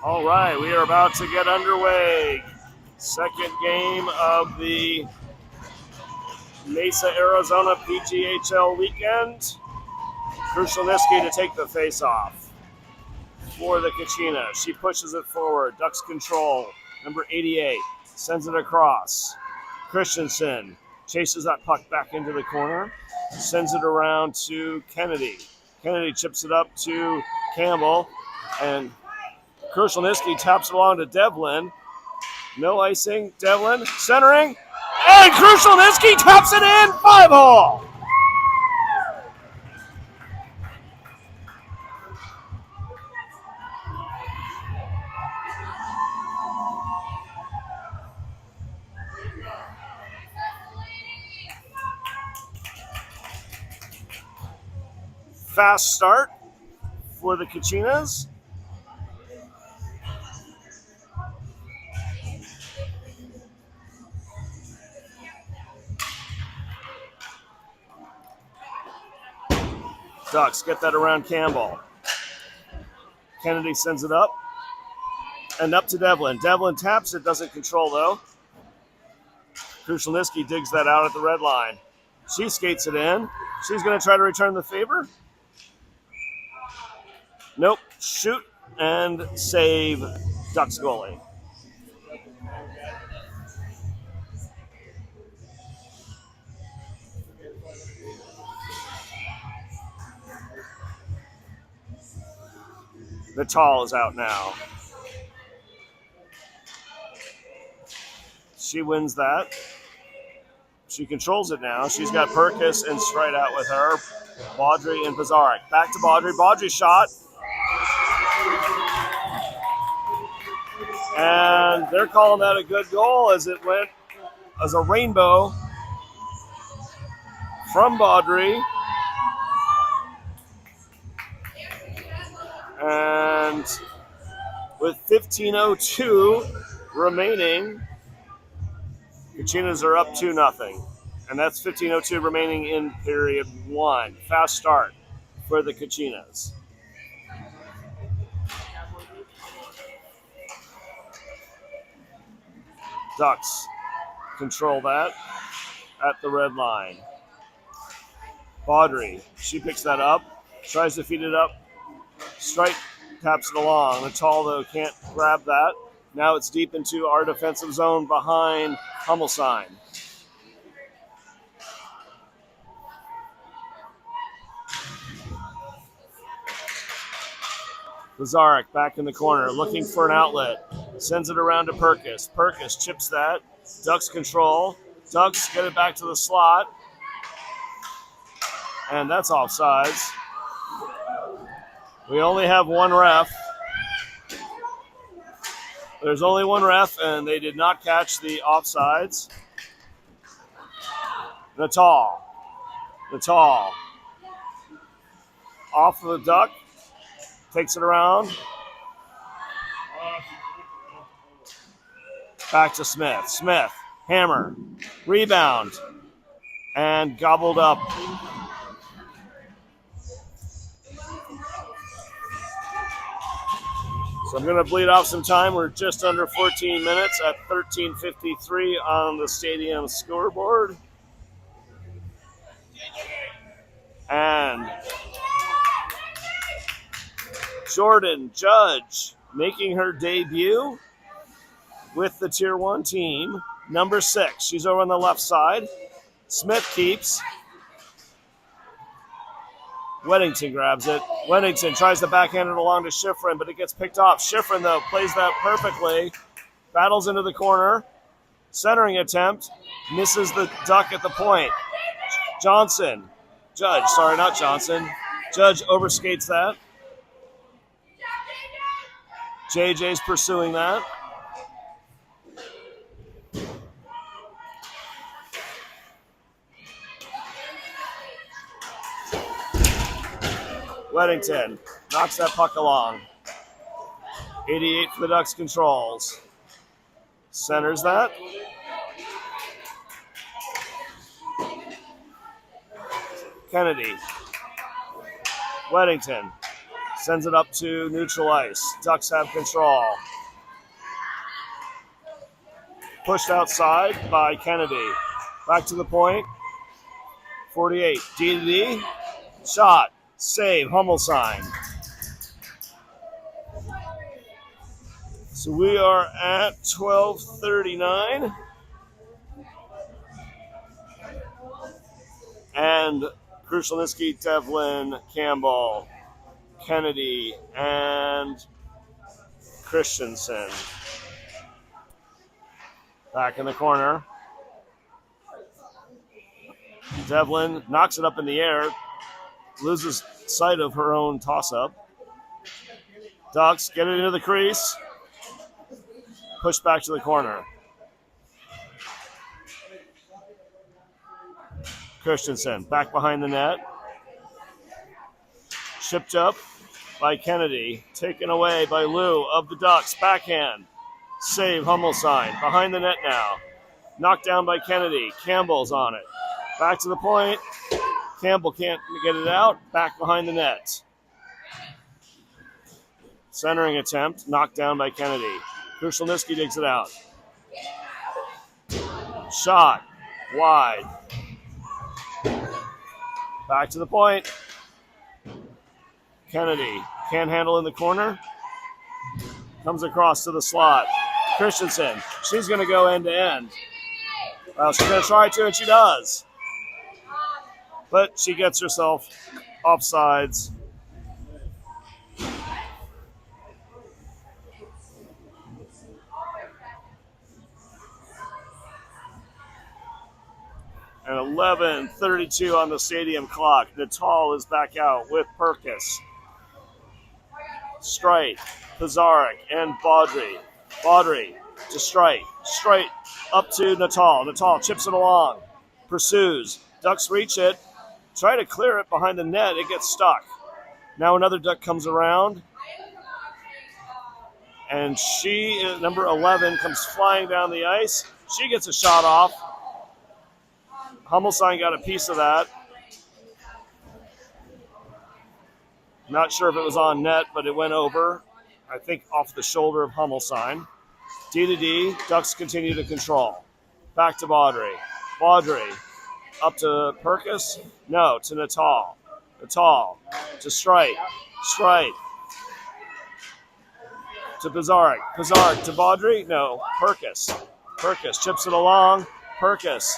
All right, we are about to get underway. Second game of the Mesa, Arizona PGHL weekend. Krushelniski to take the face-off for the Kachinas. She pushes it forward, ducks control. Number 88 sends it across. Christensen chases that puck back into the corner, sends it around to Kennedy. Kennedy chips it up to Campbell, and Krushelniski taps it along to Devlin. No icing. Devlin centering. And Krushelniski taps it in. 5-hole. Fast start for the Kachinas. Ducks get that around Campbell. Kennedy sends it up. And up to Devlin. Devlin taps it, doesn't control though. Krushelniski digs that out at the red line. She skates it in. She's going to try to return the favor. Nope. Shoot and save Ducks goalie. Natal is out now. She wins that. She controls it now. She's got Perkis and Stride out with her. Baudry and Bazarek. Back to Baudry. Baudry shot. And they're calling that a good goal as it went as a rainbow from Baudry. And with 15:02 remaining, Kachinas are up 2-0. And that's 15:02 remaining in period one. Fast start for the Kachinas. Ducks control that at the red line. Baudry, she picks that up, tries to feed it up. Strike taps it along. Natal, though, can't grab that. Now it's deep into our defensive zone behind Hummelstein. Bazarek back in the corner, looking for an outlet. Sends it around to Perkis. Perkis chips that. Ducks control. Ducks get it back to the slot. And that's offsides. We only have one ref. There's only one ref, and they did not catch the offsides. Natal. Off of the duck. Takes it around. Back to Smith. Smith. Hammer. Rebound. And gobbled up. So I'm going to bleed off some time. We're just under 14 minutes at 13:53 on the stadium scoreboard. And Jordan Judge making her debut with the Tier 1 team. Number 6. She's over on the left side. Smith keeps. Weddington grabs it. Weddington tries to backhand it along to Schifrin, but it gets picked off. Schifrin, though, plays that perfectly. Battles into the corner. Centering attempt. Misses the duck at the point. Judge overskates that. JJ's pursuing that. Weddington knocks that puck along. 88 for the Ducks controls. Centers that. Kennedy. Weddington Sends it up to neutral ice. Ducks have control. Pushed outside by Kennedy. Back to the point. 48. D to D. Shot. Save. Hummelsign. So we are at 12:39. And Krushelnyski, Devlin, Campbell, Kennedy, and Christensen. Back in the corner. Devlin knocks it up in the air, loses sight of her own toss-up. Ducks get it into the crease. Push back to the corner. Christensen back behind the net. Shipped up by Kennedy. Taken away by Lou of the Ducks. Backhand. Save Hummelsign. Behind the net now. Knocked down by Kennedy. Campbell's on it. Back to the point. Campbell can't get it out. Back behind the net. Centering attempt. Knocked down by Kennedy. Krushelnyski digs it out. Shot. Wide. Back to the point. Kennedy can't handle in the corner. Comes across to the slot. Christensen. She's going to go end to end. Well, she's going to try to, and she does. But she gets herself offsides. And 11:32 on the stadium clock. Natal is back out with Perkis. Strite, Pizarnik, and Baudry. Baudry to Strite. Strite up to Natal. Natal chips it along. Pursues. Ducks reach it. Try to clear it behind the net. It gets stuck. Now another Duck comes around. And she, number 11, comes flying down the ice. She gets a shot off. Hummelsign got a piece of that. Not sure if it was on net, but it went over. I think off the shoulder of Hummelsign. D to D, Ducks continue to control. Back to Baudry. Baudry up to Perkis. No, to Natal. Natal to Strite. Strite to Pizarnik. Pizarnik to Baudry. No, Perkis. Perkis chips it along. Perkis.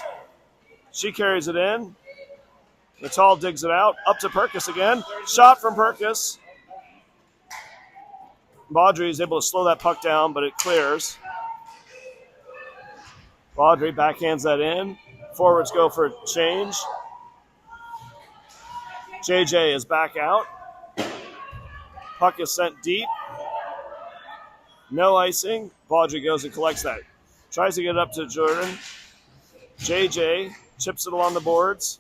She carries it in. Natal digs it out. Up to Perkis again. Shot from Perkis. Baudry is able to slow that puck down, but it clears. Baudry backhands that in. Forwards go for a change. JJ is back out. Puck is sent deep. No icing. Baudry goes and collects that. Tries to get it up to Jordan. JJ chips it along the boards.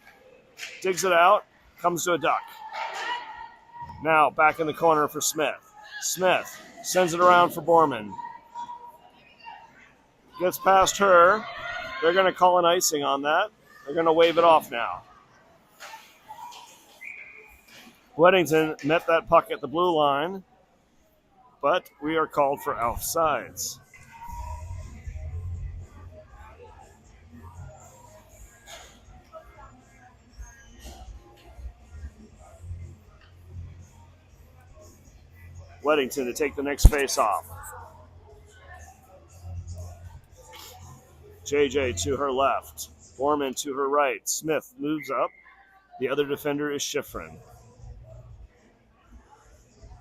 Digs it out. Comes to a Duck. Now back in the corner for Smith. Smith sends it around for Borman. Gets past her. They're going to call an icing on that. They're going to wave it off now. Weddington met that puck at the blue line, but we are called for offsides. Weddington to take the next face off. JJ to her left. Borman to her right. Smith moves up. The other defender is Schifrin.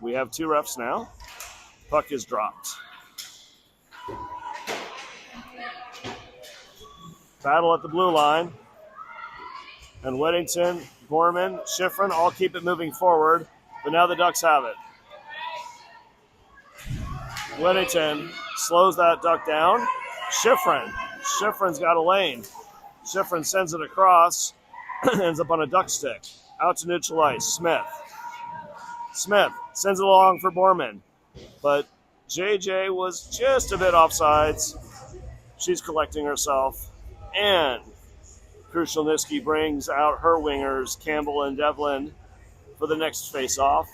We have two refs now. Puck is dropped. Battle at the blue line. And Weddington, Borman, Schifrin all keep it moving forward. But now the Ducks have it. Weddington slows that Duck down. Schifrin's got a lane. Schifrin sends it across. Ends up on a Duck stick. Out to neutral ice. Smith sends it along for Borman. But JJ was just a bit offsides. She's collecting herself. And Krushelnyski brings out her wingers, Campbell and Devlin, for the next face-off.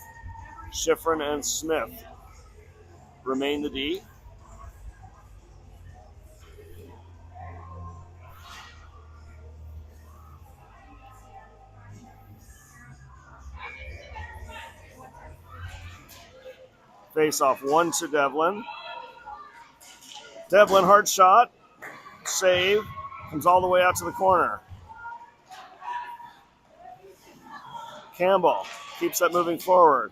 Schifrin and Smith remain the D. Face off 1 to Devlin. Devlin, hard shot. Save. Comes all the way out to the corner. Campbell keeps that moving forward.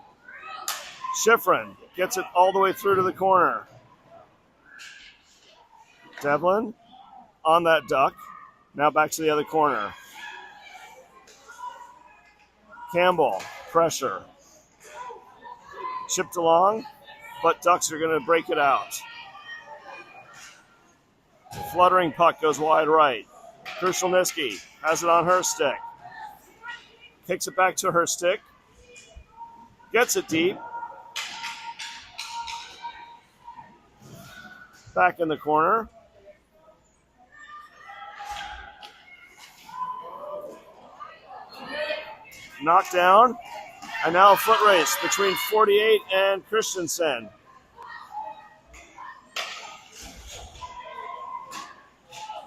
Schifrin gets it all the way through to the corner. Devlin on that duck. Now back to the other corner. Campbell, pressure. Chipped along, but Ducks are going to break it out. Fluttering puck goes wide right. Krushelnyski has it on her stick. Kicks it back to her stick. Gets it deep. Back in the corner. Knocked down. And now a foot race between 48 and Christensen.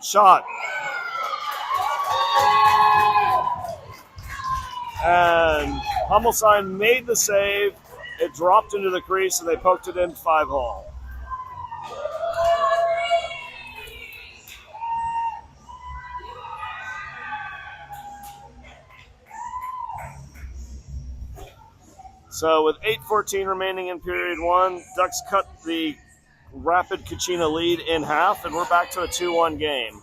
Shot. And Hummelstein made the save. It dropped into the crease and they poked it in 5-hole. So with 8:14 remaining in period 1, Ducks cut the Rapid Kachina lead in half, and we're back to a 2-1 game.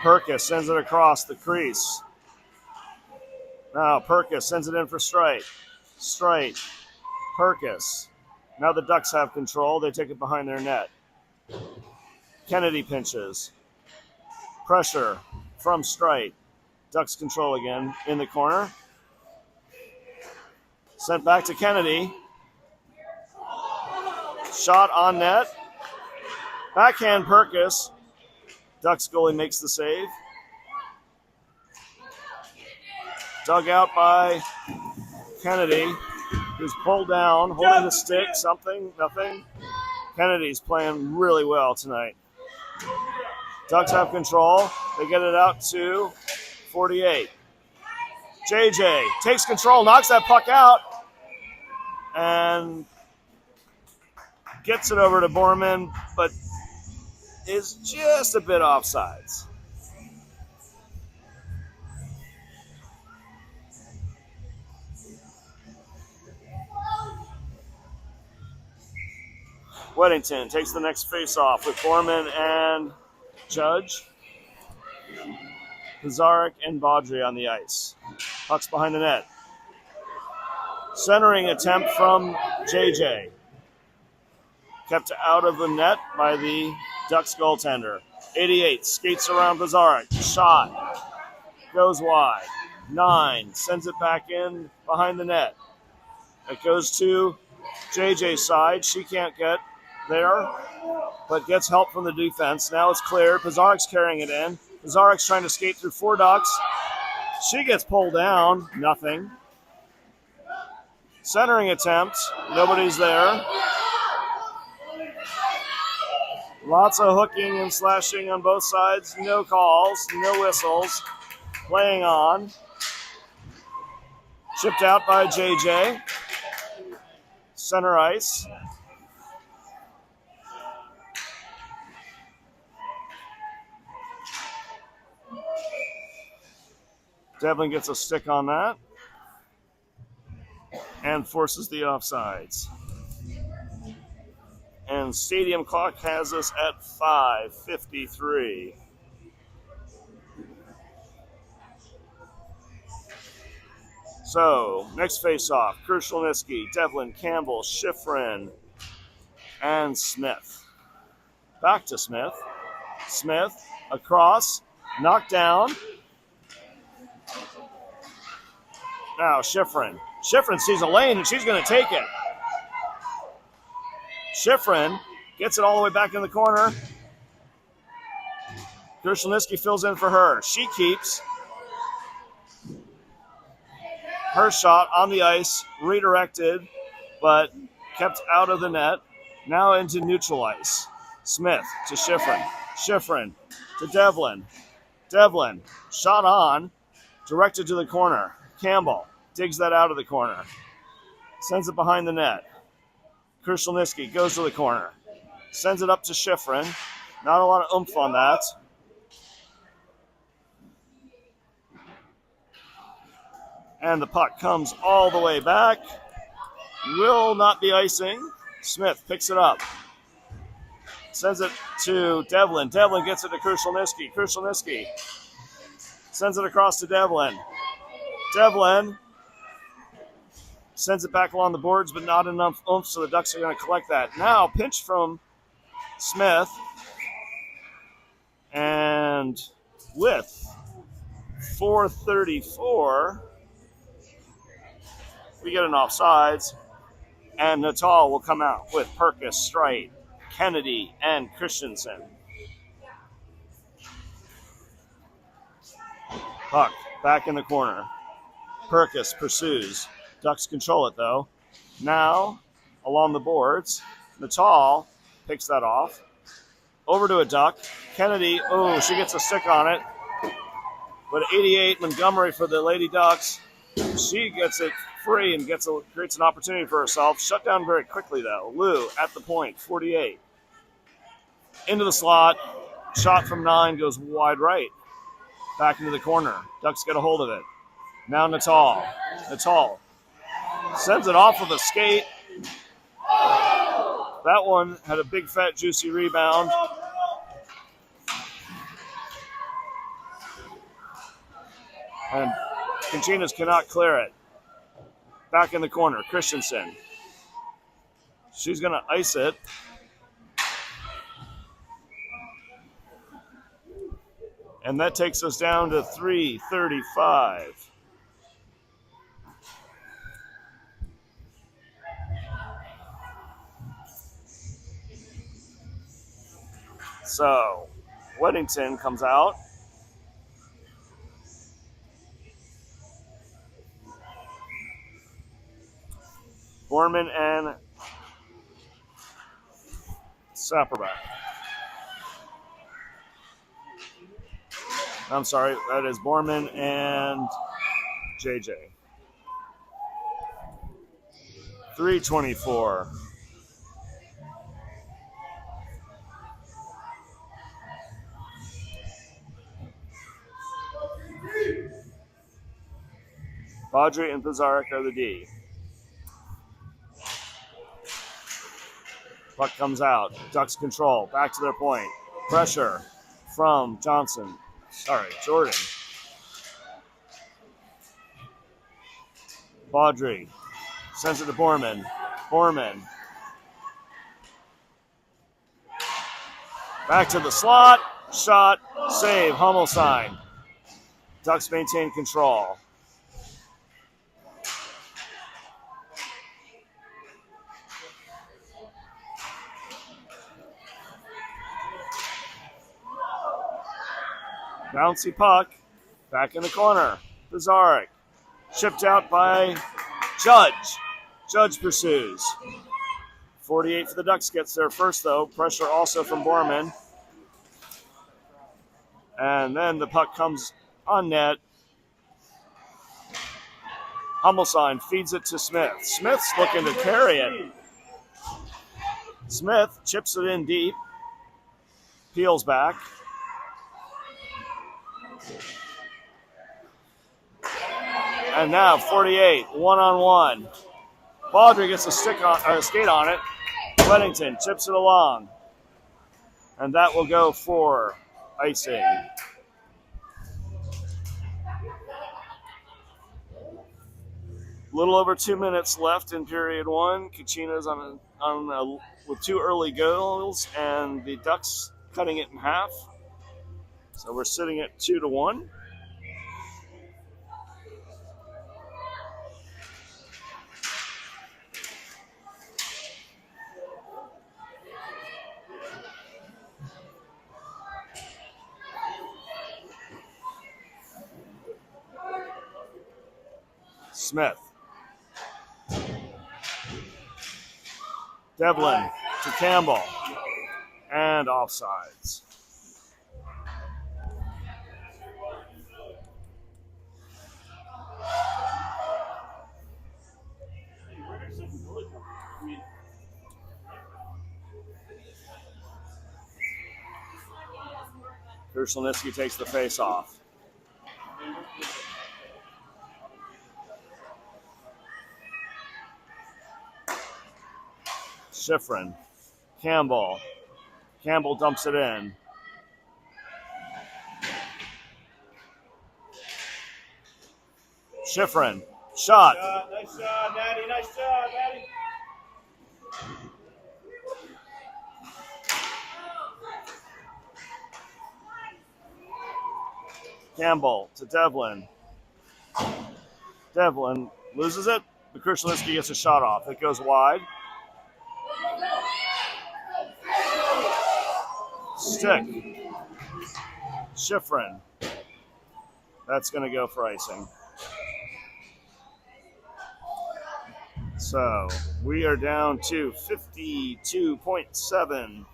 Perkis sends it across the crease. Now Perkis sends it in for Strite. Strite. Perkis. Now the Ducks have control. They take it behind their net. Kennedy pinches. Pressure from Strite. Ducks control again in the corner. Sent back to Kennedy. Shot on net. Backhand Perkis. Ducks goalie makes the save. Dug out by Kennedy, who's pulled down, holding the stick, something, nothing. Kennedy's playing really well tonight. Ducks have control. They get it out to 48. JJ takes control, knocks that puck out, and gets it over to Borman, but is just a bit offsides. Weddington takes the next face-off with Borman and Judge. Pizarnik and Baudry on the ice. Puck's behind the net. Centering attempt from JJ. Kept out of the net by the Ducks goaltender. 88 skates around Pizarnik. Shot. Goes wide. 9 sends it back in behind the net. It goes to JJ's side. She can't get there, but gets help from the defense. Now it's clear. Pizarnik's carrying it in. Pizarnik's trying to skate through 4 Ducks. She gets pulled down. Nothing. Centering attempt. Nobody's there. Lots of hooking and slashing on both sides. No calls, no whistles. Playing on. Chipped out by JJ. Center ice. Devlin gets a stick on that and forces the offsides. And stadium clock has us at 5:53. So, next face-off, Krushelnyski, Devlin, Campbell, Schifrin, and Smith. Back to Smith. Smith across, knocked down. Now Schifrin. Schifrin sees a lane and she's going to take it. Schifrin gets it all the way back in the corner. Krushelnicki fills in for her. She keeps her shot on the ice, redirected, but kept out of the net. Now into neutral ice. Smith to Schifrin. Schifrin to Devlin. Devlin, shot on, directed to the corner. Campbell digs that out of the corner. Sends it behind the net. Krushelnicki goes to the corner. Sends it up to Schifrin. Not a lot of oomph on that. And the puck comes all the way back. Will not be icing. Smith picks it up. Sends it to Devlin. Devlin gets it to Krushelnicki. Krushelnicki sends it across to Devlin. Devlin sends it back along the boards, but not enough oomph, so the Ducks are going to collect that. Now, pinch from Smith. And with 4:34, we get an offsides. And Natal will come out with Perkis, Strite, Kennedy, and Christensen. Puck back in the corner. Perkis pursues. Ducks control it, though. Now, along the boards, Natal picks that off. Over to a Duck. Kennedy, she gets a stick on it. But 88, Montgomery for the Lady Ducks. She gets it free and creates an opportunity for herself. Shut down very quickly, though. Lou at the point, 48. Into the slot. Shot from 9 goes wide right. Back into the corner. Ducks get a hold of it. Now Natal. Natal sends it off with a skate. That one had a big, fat, juicy rebound. And Kachinas cannot clear it. Back in the corner, Christensen. She's going to ice it. And that takes us down to 3:35. So, Weddington comes out. Borman and Sapperback. I'm sorry, that is Borman and JJ. 3:24. Baudry and Pizarnik are the D. Puck comes out. Ducks control. Back to their point. Pressure from Jordan. Baudry sends it to Borman. Borman. Back to the slot. Shot. Save. Hummel sign. Ducks maintain control. Bouncy puck. Back in the corner. Pizarnik. Chipped out by Judge. Judge pursues. 48 for the Ducks gets there first, though. Pressure also from Borman. And then the puck comes on net. Hummelstein feeds it to Smith. Smith's looking to carry it. Smith chips it in deep. Peels back. And now 48, one-on-one. Baudry gets a skate on it. Weddington chips it along. And that will go for icing. A little over 2 minutes left in period one. Kachinas with 2 early goals, and the Ducks cutting it in half. So we're sitting at 2-1. Smith. Devlin to Campbell. And offsides. Krushelnicki takes the face off. Schifrin. Campbell. Campbell dumps it in. Schifrin. Shot. Nice shot, Natty. Nice job, Natty. Campbell to Devlin. Devlin loses it, but Krushelnicki gets a shot off. It goes wide. Stick. Schifrin. That's going to go for icing. So we are down to 52.7.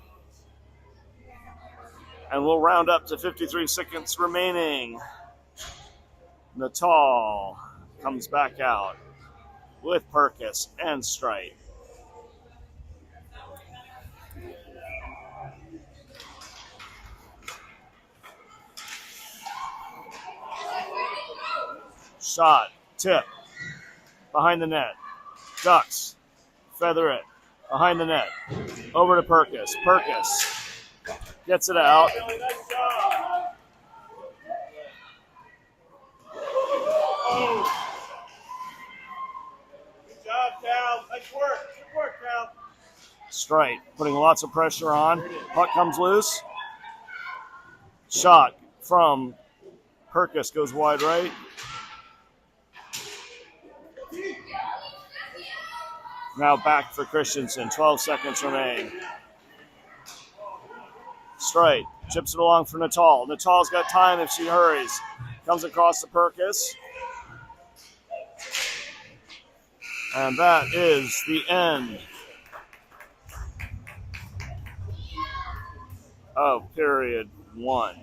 And we'll round up to 53 seconds remaining. Natal comes back out with Perkis and Strite. Shot, tip, behind the net. Ducks, feather it, behind the net. Over to Perkis. Perkis gets it out. Nice job. Good job, Cal. Nice work. Good work, Cal. Strite putting lots of pressure on. Puck comes loose. Shot from Perkis goes wide right. Now back for Christensen. 12 seconds remain. Strite chips it along for Natal. Natal's got time if she hurries. Comes across to Perkis. And that is the end of period one.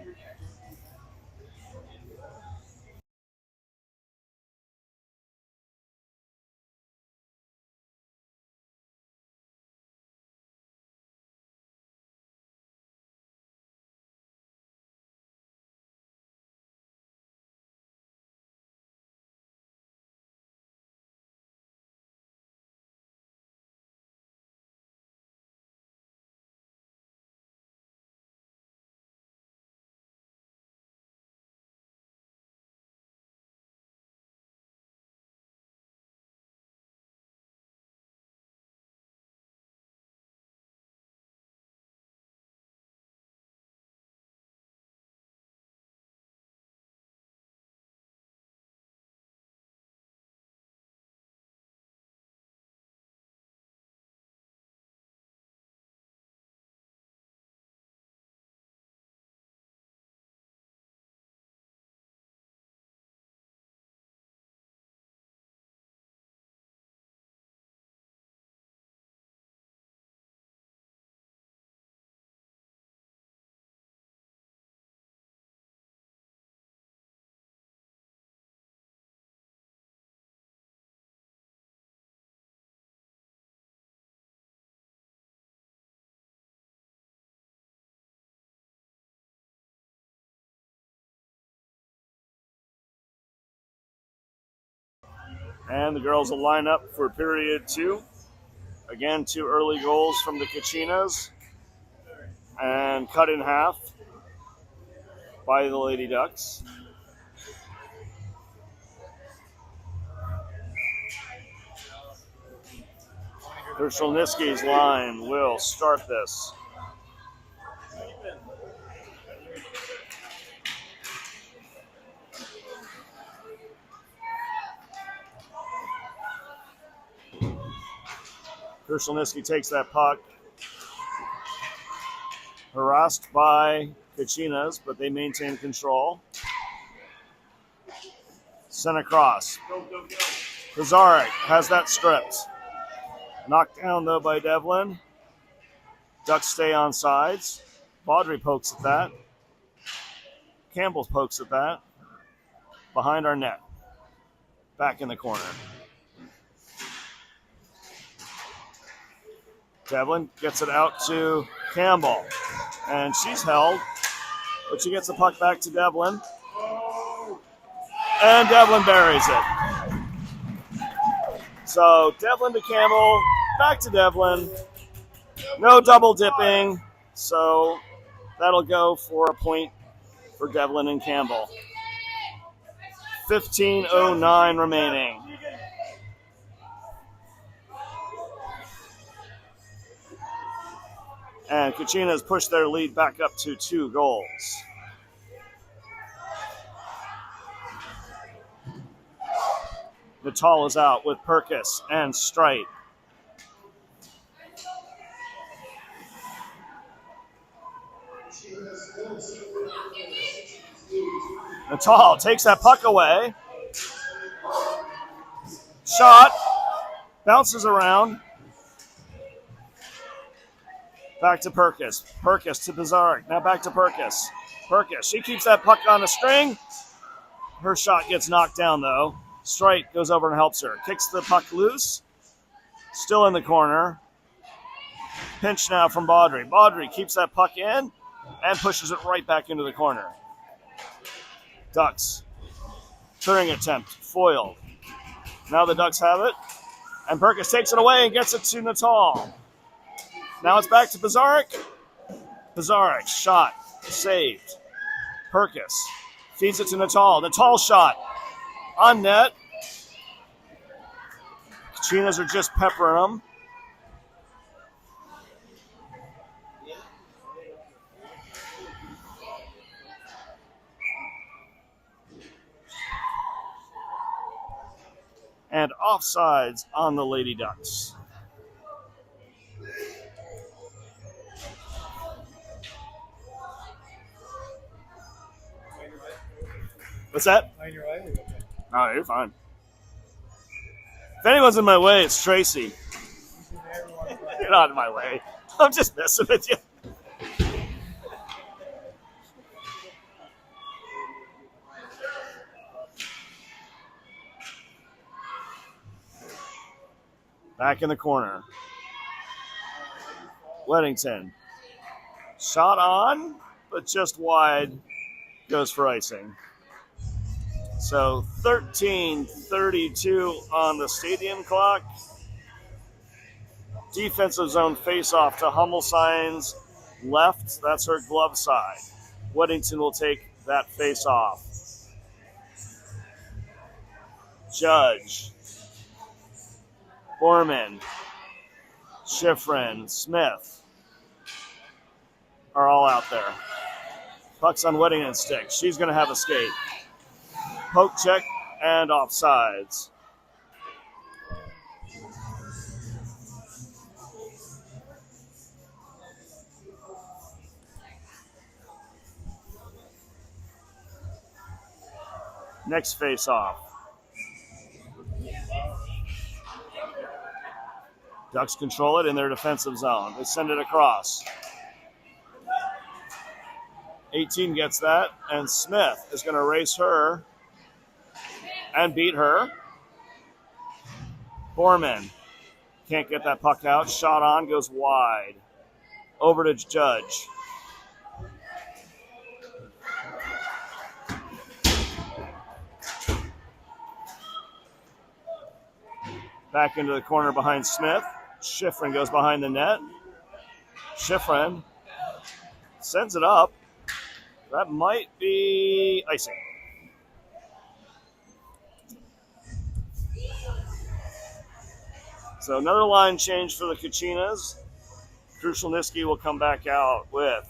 And the girls will line up for period two. Again, 2 early goals from the Kachinas. And cut in half by the Lady Ducks. Krushelnicki's line will start this. Krushelnicki takes that puck. Harassed by Kachinas, but they maintain control. Sent across. Pizarnik has that stripped. Knocked down, though, by Devlin. Ducks stay on sides. Baudry pokes at that. Campbell pokes at that. Behind our net. Back in the corner. Devlin gets it out to Campbell. And she's held. But she gets the puck back to Devlin. And Devlin buries it. So Devlin to Campbell. Back to Devlin. No double dipping. So that'll go for a point for Devlin and Campbell. 15:09 remaining. And Kachinas pushed their lead back up to 2 goals. Natal is out with Perkis and Strite. Natal takes that puck away. Shot. Bounces around. Back to Perkis. Perkis to Pizarnik. Now back to Perkis. Perkis. She keeps that puck on a string. Her shot gets knocked down, though. Strite goes over and helps her. Kicks the puck loose. Still in the corner. Pinch now from Baudry. Baudry keeps that puck in and pushes it right back into the corner. Ducks. Turning attempt. Foiled. Now the Ducks have it. And Perkis takes it away and gets it to Natal. Now it's back to Pizarnik. Pizarnik. Shot. Saved. Perkis. Feeds it to Natal. Natal shot. On net. Kachinas are just peppering them. And offsides on the Lady Ducks. What's that? On your way? Okay. Oh, you're fine. If anyone's in my way, it's Tracy. You're not in my way. I'm just messing with you. Back in the corner. Weddington. Shot on, but just wide. Goes for icing. So 13:32 on the stadium clock. Defensive zone face-off to Hummelsine's left. That's her glove side. Weddington will take that face-off. Judge. Borman. Schifrin. Smith are all out there. Puck's on Weddington's stick. She's going to have a skate. Poke check and offsides. Next face off. Ducks control it in their defensive zone. They send it across. 18 gets that, and Smith is going to race her and beat her. Borman can't get that puck out. Shot on, goes wide. Over to Judge. Back into the corner behind Smith. Schifrin goes behind the net. Schifrin sends it up. That might be icing. So another line change for the Kachinas. Krushelnyski will come back out with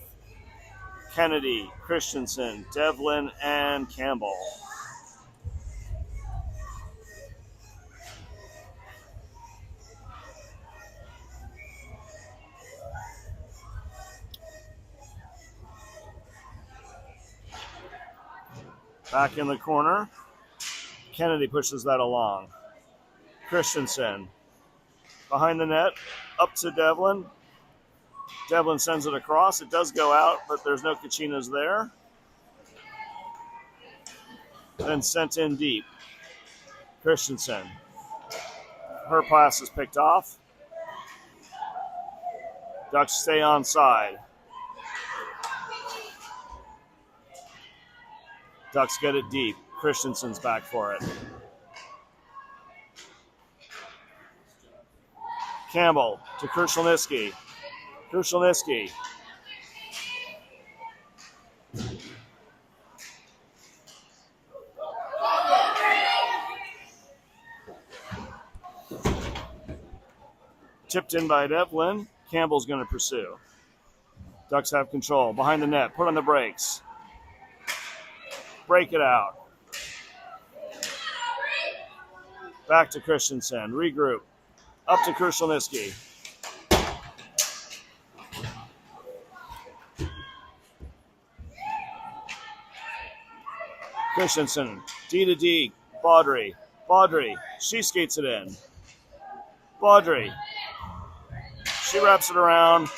Kennedy, Christensen, Devlin, and Campbell. Back in the corner. Kennedy pushes that along. Christensen behind the net, up to Devlin. Devlin sends it across. It does go out, but there's no Kachinas there. Then sent in deep. Christensen. Her pass is picked off. Ducks stay on side. Ducks get it deep. Christensen's back for it. Campbell to Krushelnyski. Krushelnyski. Tipped in by Devlin. Campbell's going to pursue. Ducks have control. Behind the net. Put on the brakes. Break it out. Back to Christensen. Regroup. Up to Krushelnyski. Christensen. D to D. Baudry. Baudry. She skates it in. Baudry. She wraps it around.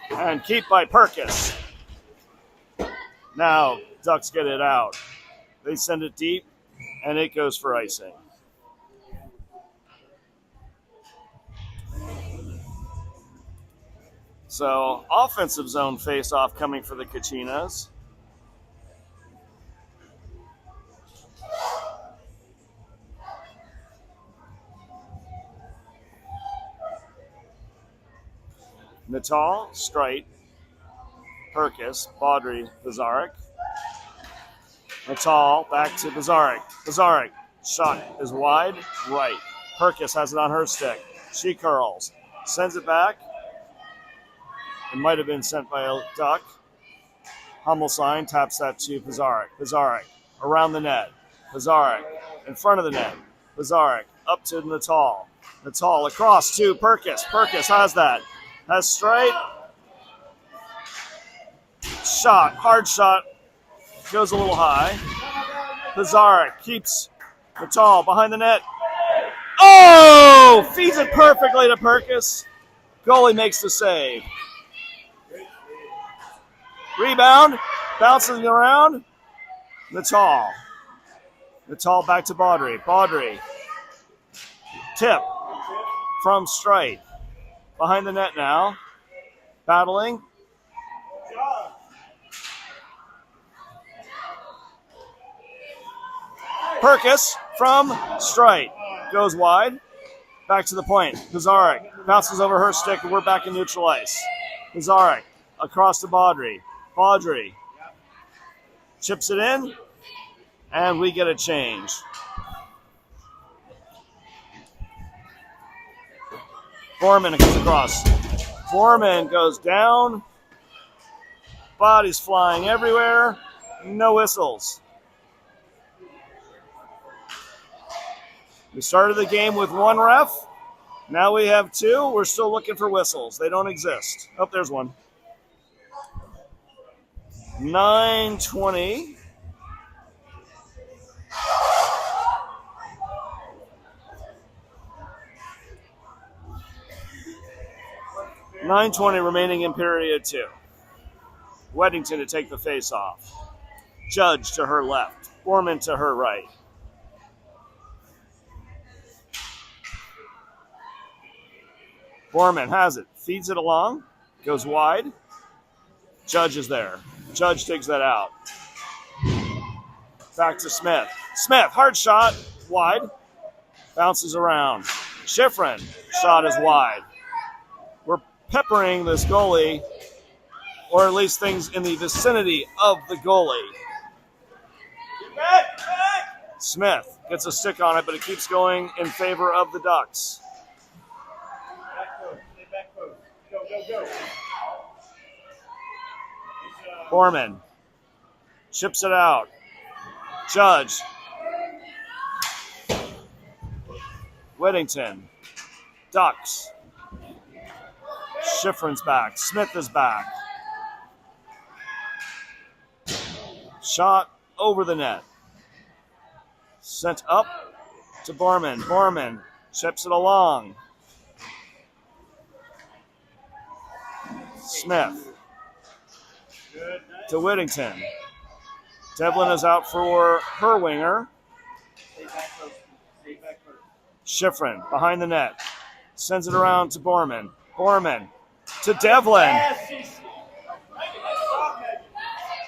And keep by Perkis. Now, Ducks get it out. They send it deep, and it goes for icing. So, offensive zone face-off coming for the Kachinas. Natal, Streit, Perkis, Baudry, Bazarek. Natal back to Bazarek. Bazarek, shot is wide, right. Perkis has it on her stick. She curls, sends it back. It might have been sent by a duck. Hummelstein taps that to Bazarek. Bazarek around the net. Bazarek in front of the net. Bazarek up to Natal. Natal across to Perkis. Perkis has that. Has Streit. Shot, hard shot. Goes a little high. Bazarek keeps Natal behind the net. Oh! Feeds it perfectly to Perkis. Goalie makes the save. Rebound. Bouncing around. Natal. Natal back to Baudry. Baudry. Tip from Streit. Behind the net now. Battling. Perkis from Streit. Goes wide. Back to the point. Bazarek bounces over her stick, and we're back in neutral ice. Bazarek across to Baudry. Baudry chips it in, and we get a change. Foreman comes across. Foreman goes down. Bodies flying everywhere. No whistles. We started the game with one ref. Now we have two. We're still looking for whistles. They don't exist. Oh, there's one. 9:20. .920 remaining in period 2. Weddington to take the face-off. Judge to her left. Foreman to her right. Foreman has it. Feeds it along. Goes wide. Judge is there. Judge digs that out. Back to Smith. Smith, hard shot. Wide. Bounces around. Schifrin. Shot is wide. We're peppering this goalie, or at least things in the vicinity of the goalie. Smith Gets a stick on it, but it keeps going in favor of the Ducks. Back post. Stay back post. Go. Borman chips it out. Judge. Whittington. Ducks. Schifrin's back. Smith is back. Shot over the net. Sent up to Borman. Borman chips it along. Smith Good. Nice. to Whittington. Devlin is out for her winger. Stay back post. Stay back post. Schifrin behind the net. Sends it around to Borman. Borman to Devlin. Yes, Nice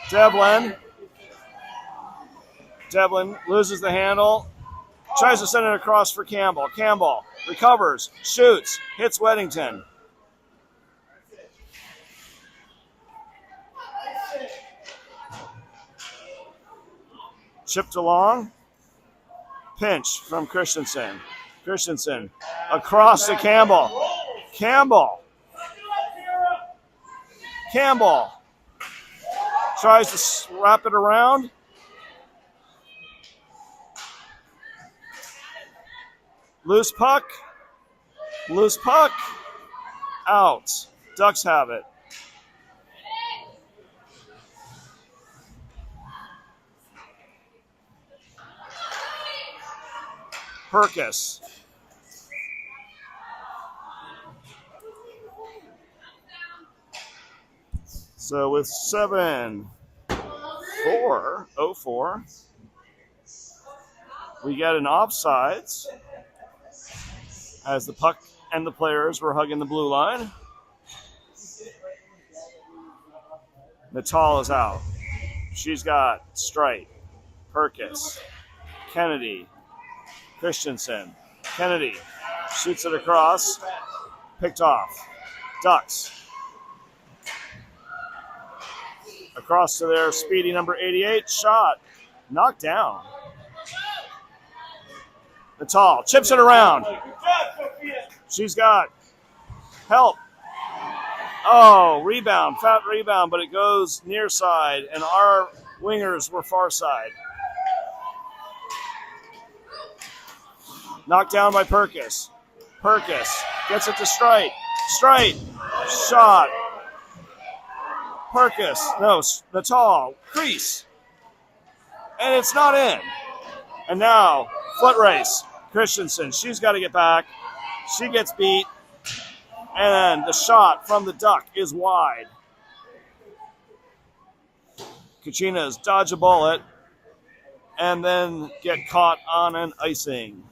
stop, Megan. Devlin loses the handle. Tries to send it across for Campbell. Campbell recovers, shoots, hits Whittington. Chipped along. Pinch from Christensen. Christensen across to Campbell. Campbell tries to wrap it around. Loose puck. Out. Ducks have it. Perkis. So with 7:04, we get an offsides as the puck and the players were hugging the blue line. Natal is out. She's got Strite, Perkis, Kennedy, Christensen. Kennedy shoots it across, picked off. Ducks. Across to their speedy number 88, shot, knocked down. Natal chips it around. Good job, Sophia. She's got help. Oh, rebound, fat rebound, but it goes near side, and our wingers were far side. Knocked down by Perkis. Perkis gets it to Strite. Strite, shot. Perkis, no, Natal, crease. And it's not in. And now, foot race. Christensen, she's got to get back. She gets beat. And the shot from the Duck is wide. Kachinas dodge a bullet and then get caught on an icing.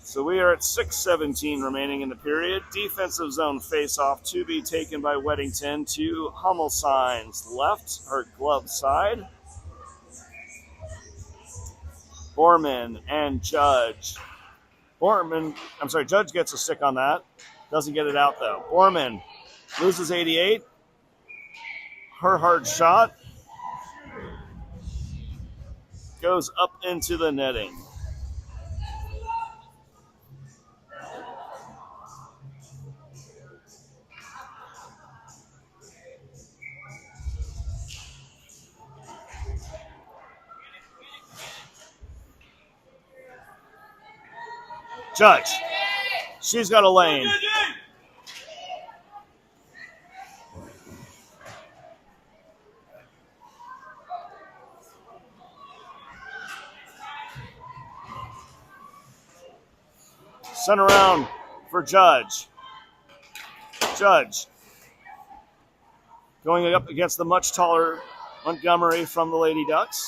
So we are at 6:17 remaining in the period. Defensive zone face-off to be taken by Weddington to Hummelsign's left, her glove side. Borman and Judge. Judge gets a stick on that. Doesn't get it out, though. Borman loses 88. Her hard shot goes up into the netting. Judge. She's got a lane. Sent around for Judge. Judge. Going up against the much taller Montgomery from the Lady Ducks.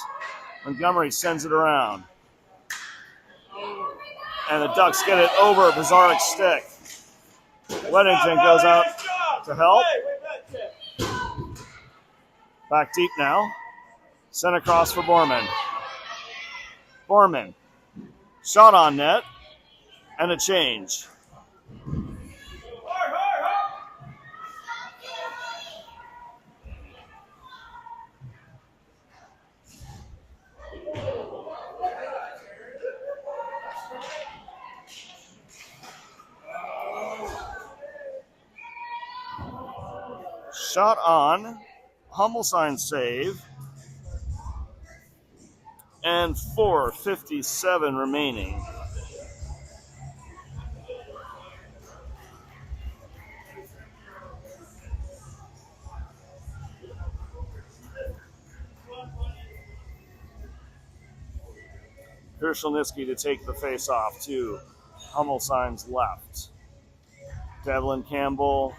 Montgomery sends it around. And the Ducks get it over Bizarrek's stick. Weddington goes out to help. Back deep now. Sent across for Borman. Borman. Shot on net. and a change. Shot on, Hummel sign save, and 4:57 remaining. Krushelnicki to take the face-off to Hummelsign's left. Devlin Campbell,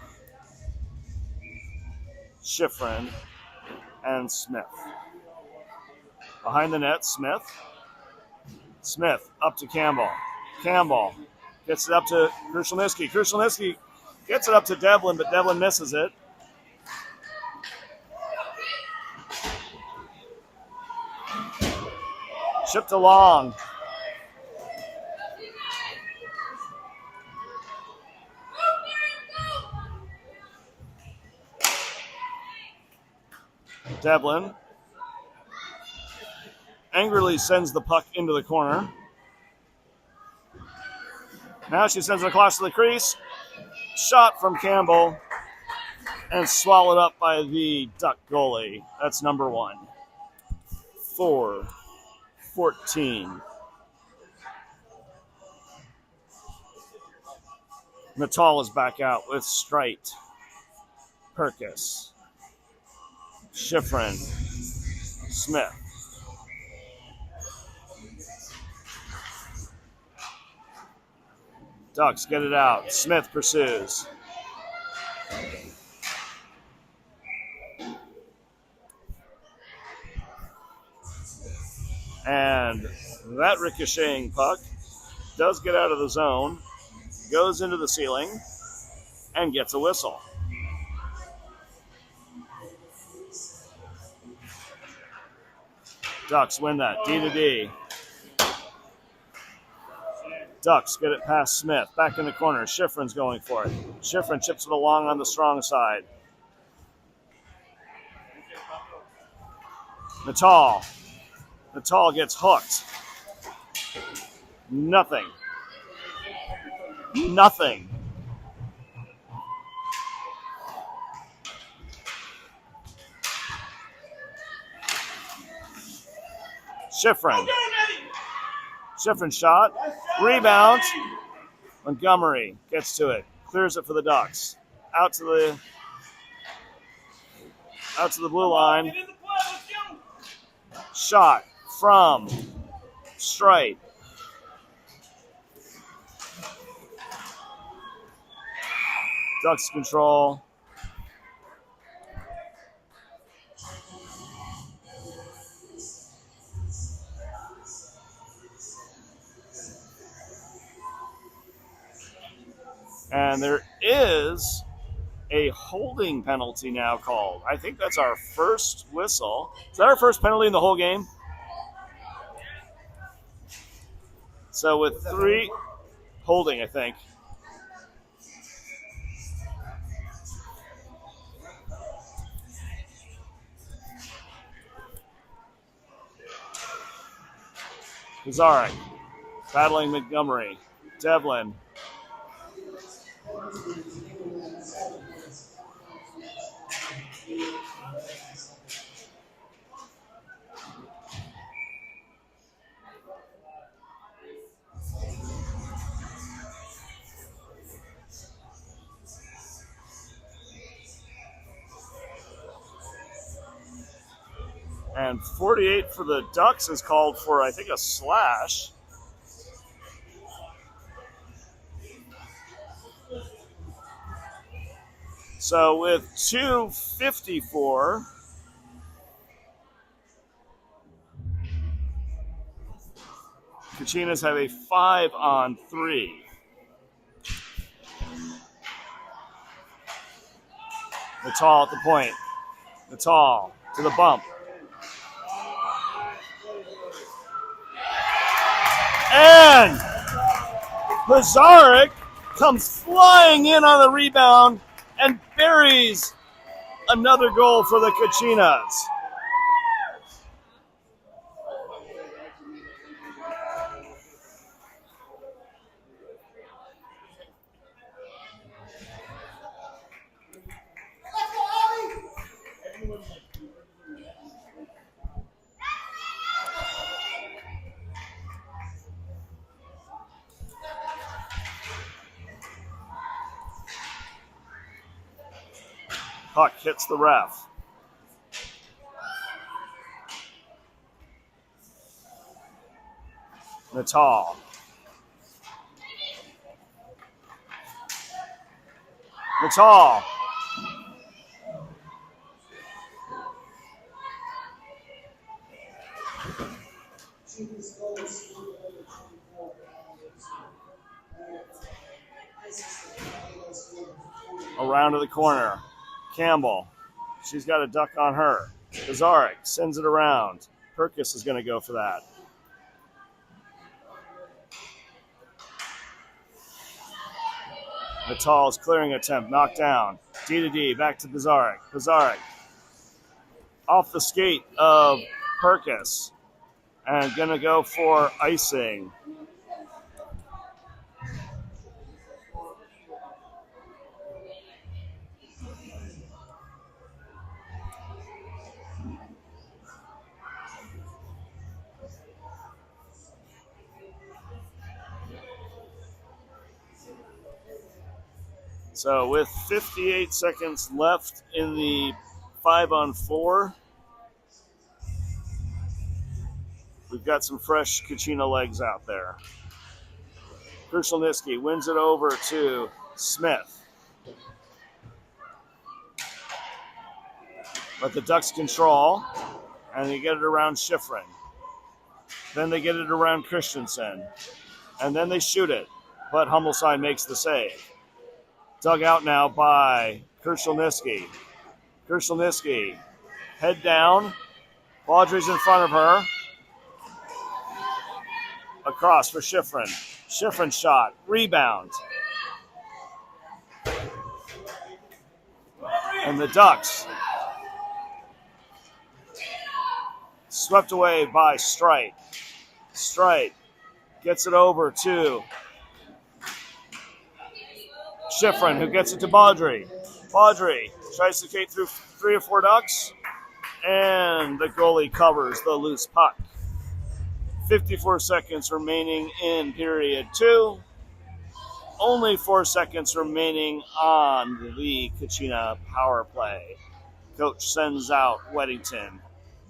Schifrin, and Smith. Behind the net, Smith. Smith up to Campbell. Campbell gets it up to Krushelnicki. Krushelnicki gets it up to Devlin, but Devlin misses it. Shipped along. Devlin angrily sends the puck into the corner. Now she sends it across to the crease. Shot from Campbell and swallowed up by the Duck goalie. That's number 1. 4-14. Natal is back out with Streit, Perkis, Schifrin, Smith. Ducks get it out. Smith pursues. And that ricocheting puck does get out of the zone, goes into the ceiling, and gets a whistle. Ducks win that, D-to-D. Ducks get it past Smith, back in the corner. Schifrin's going for it. Schifrin chips it along on the strong side. Natal gets hooked. Nothing. Schifrin shot. Rebound. Montgomery gets to it. Clears it for the Ducks. Out to the blue line. Shot from Streit. Ducks control. And there is a holding penalty now called. I think that's our first whistle. Is that our first penalty in the whole game? So with 3 holding, I think. Pizarnik battling Montgomery. Devlin. And 48 for the Ducks is called for, I think, a slash. So with 2:54, Kachinas have a 5-on-3. Natal at the point. Natal to the bump. And Pizarnik comes flying in on the rebound and buries another goal for the Kachinas. Puck hits the ref. Natal. Natal. Around to the corner. Campbell. She's got a duck on her. Pizarnik sends it around. Perkis is going to go for that. Natal's clearing attempt, knocked down. D to D, back to Pizarnik. Pizarnik off the skate of Perkis and going to go for icing. So with 58 seconds left in the 5-on-4, we've got some fresh Kachina legs out there. Krushelnicki wins it over to Smith. But the Ducks control, and they get it around Schifrin. Then they get it around Christensen. And then they shoot it, but Hummelstein makes the save. Dug out now by Krushelnicki. Krushelnicki, head down. Baudry's in front of her. Across for Schifrin. Schifrin shot. Rebound. And the Ducks swept away by Strite. Strite gets it over to Schifrin, who gets it to Baudry. Baudry tries to skate through 3 or 4 Ducks, and the goalie covers the loose puck. 54 seconds remaining in period 2. Only 4 seconds remaining on the Kachina power play. Coach sends out Weddington,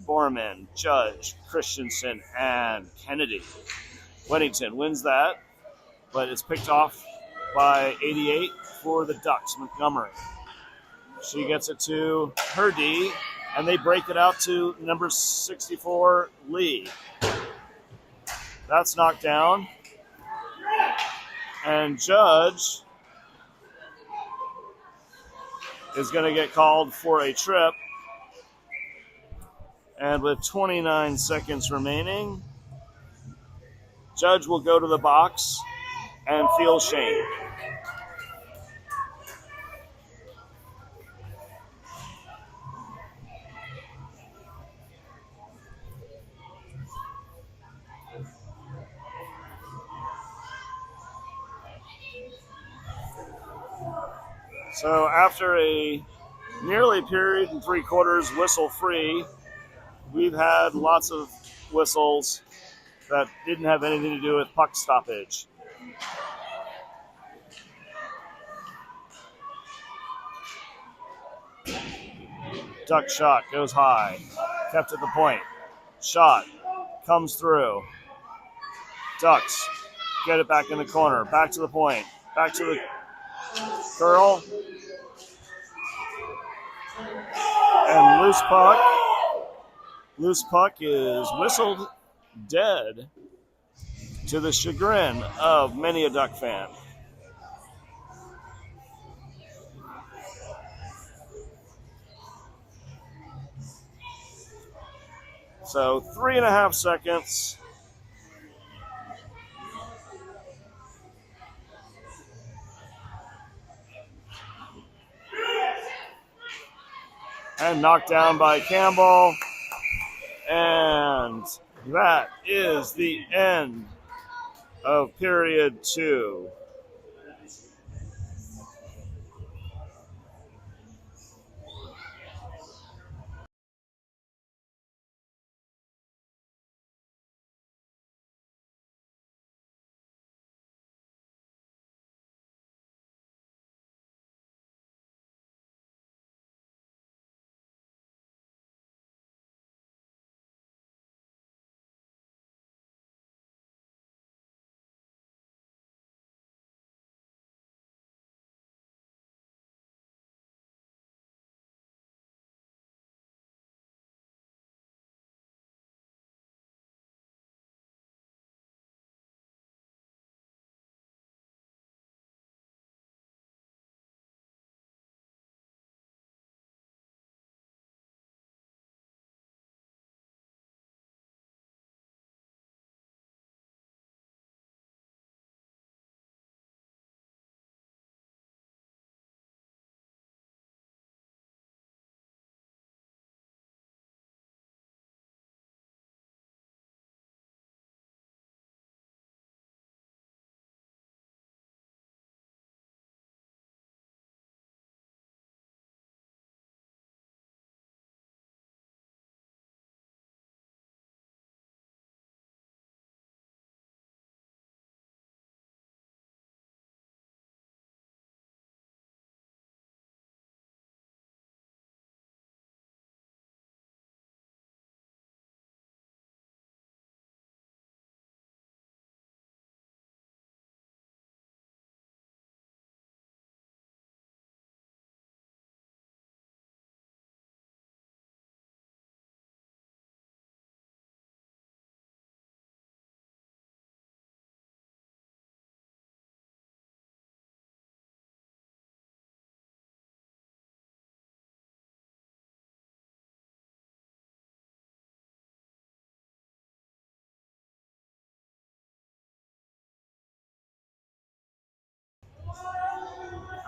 Borman, Judge, Christensen, and Kennedy. Weddington wins that, but it's picked off by 88 for the Ducks, Montgomery. She gets it to her D, and they break it out to number 64, Lee. That's knocked down. And Judge is going to get called for a trip. And with 29 seconds remaining, Judge will go to the box and feel shame. So after a nearly period and 3/4 whistle free, we've had lots of whistles that didn't have anything to do with puck stoppage. Duck shot goes high, kept at the point. Shot comes through. Ducks get it back in the corner, back to the point, back to the curl. And loose puck. Loose puck is whistled dead to the chagrin of many a Duck fan. So 3.5 seconds. And knocked down by Campbell. And that is the end of period 2.